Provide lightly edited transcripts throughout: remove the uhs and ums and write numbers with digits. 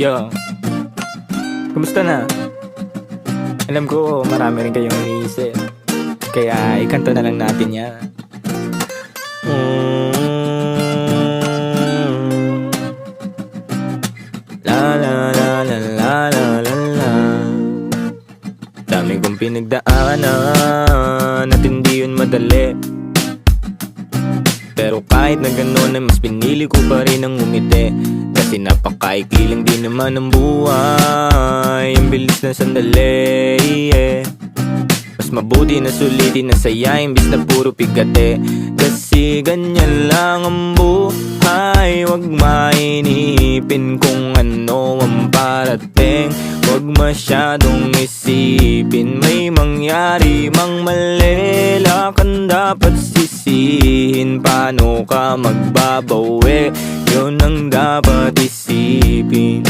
Yo, kumusta na? Alam ko marami rin kayong iniisip, kaya ikanta na lang natin yan. La la la la la la la la. Dami kong pinagdaanan at hindi yun madali, pero kahit na gano'n ay mas pinili ko pa rin ang umiti. Kasi napakaikli lang din naman ang buhay, ang bilis na sandali, Mas mabuti na sulitin na saya imbis na puro pigate. Kasi ganyan lang ang buhay, wag mainipin kung ano ang parating. Wag masyadong isipin, may mangyari mang mali, lakan dapat sisihin. Paano ka magbabawi, yun ang dapat isipin.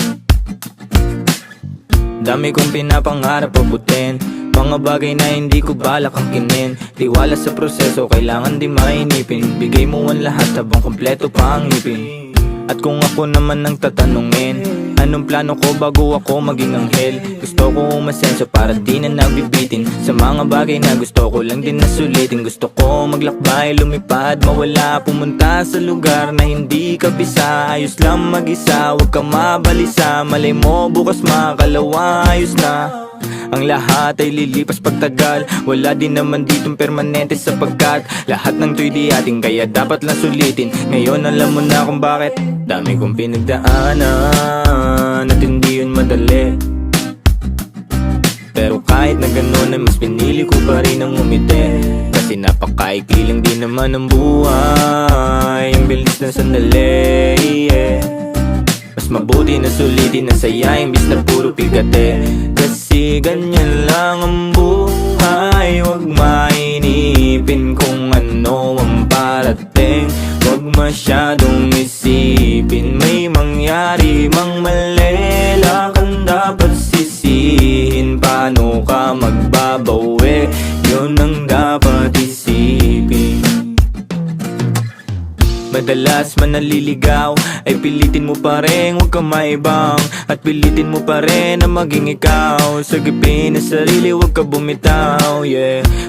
Dami kong pinapangarap abutin, mga bagay na hindi ko balak angkinin. Tiwala sa proseso, kailangan di mainipin. Bigay mo ang lahat habang kompleto pa ang ngipin. At kung ako naman ang tatanungin, anong plano ko bago ako maging anghel? Gusto ko umasenso para di na nabibitin sa mga bagay na gusto ko lang din na sulitin. Gusto ko maglakbay, lumipad, mawala, pumunta sa lugar na hindi ka bisa. Ayos lang mag-isa, huwag ka mabalisa. Malay mo bukas makalawa, ayos na. Ang lahat ay lilipas pagtagal, wala din naman ditong permanente sapagkat lahat ng to'y di ating, kaya dapat lang sulitin. Ngayon alam mo na kung bakit. Dami kong pinagdaanan at hindi yun madali, pero kahit na gano'n ay mas pinili ko pa rin ang umiti. Kasi napakaikli lang din naman ang buhay, ang bilis na sandali, Mas mabuti na sulitin na saya imbis na puro pigate. Kasi ganyan lang ang buhay, wag mainipin kung ano ang parating. Wag masyadong isipin, may mangyari mang mali, lakan dapat sisihin. Paano ka magbabawi, yun ang dapat isipin. Madalas man naliligaw ay pilitin mo pa rin, huwag ka maibang. At pilitin mo pa rin na maging ikaw. Sagipin na sarili, huwag ka bumitaw,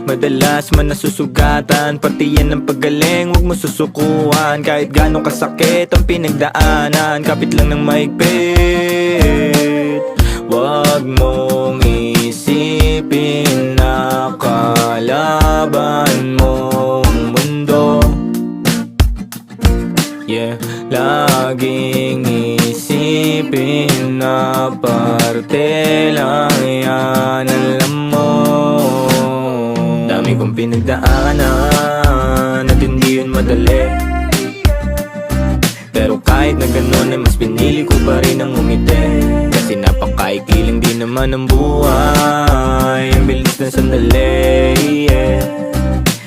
Madalas man nasusugatan, pati yan ang paggaling, huwag mo susukuhan. Kahit gano'ng kasakit ang pinagdaanan, kapit lang ng maigpit. Huwag mong isipin na kalaban mong mundo, Laging isipin na parte lang yan, alam mo. Dami kong pinagdaanan at hindi yun madali, pero kahit na gano'n ay mas pinili ko pa rin ang umiti. Kasi napakaikli lang din naman ang buhay, ang bilis na sandali,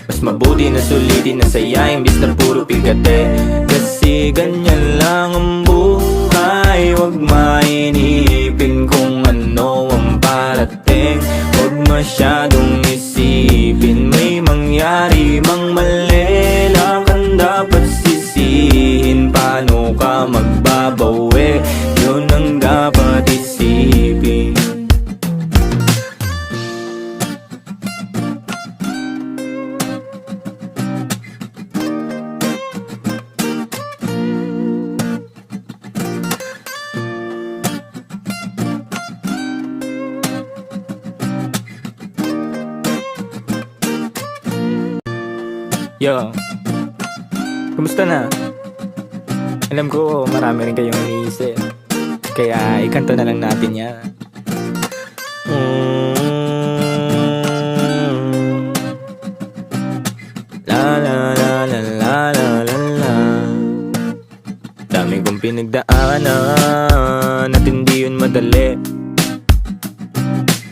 Mas mabuti na sulitin na saya imbis na puro pigate. Kasi ganyan lang ang buhay, wag mainipin kung ano ang parating. Wag masyadong isipin, may mangyari mang mali, lakan dapat sisihin. Paano ka magbabawi, yun ang dapat isipin. Yo, kumusta na? Alam ko marami rin kayong iniisip, kaya ikanta na lang natin yan. La la la la la la la la. Dami kong pinagdaanan at hindi yun madali,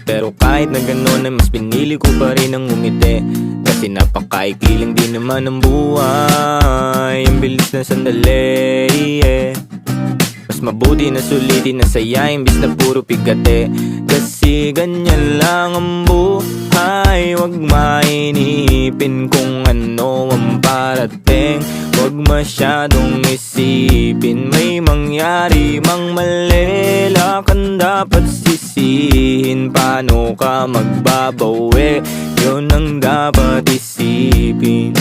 pero kahit na gano'n ay mas pinili ko pa rin ang umiti. Kasi napakaikli lang din naman ang buhay, ang bilis na sandali, Mas mabuti na sulitin na saya imbis na puro pigate. Kasi ganyan lang ang buhay, wag mainipin kung ano ang parating. Wag masyadong isipin, may mangyari mang mali, dapat sisihin, paano ka magbabawi, yun ang dapat isipin.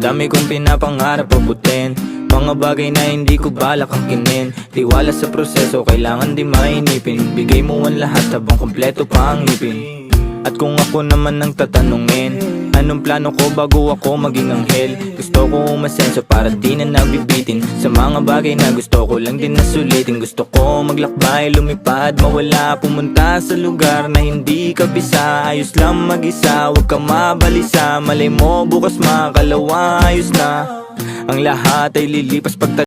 Dami kong pinapangarap abutin, mga bagay na hindi ko balak angkinin. Tiwala sa proseso, kailangan di mainipin. Bigay mo ang lahat habang kompleto pa ang ngipin. At kung ako naman ang tatanungin, anong plano ko bago ako maging anghel? Gusto ko umasenso para di na nabibitin sa mga bagay na gusto ko lang din na sulitin. Gusto ko maglakbay, lumipad, mawala, pumunta sa lugar na hindi kabisa. Ayos lang mag-isa, huwag kang mabalisa. Malay mo bukas makalawa, ayos na. Ang lahat ay lilipas pag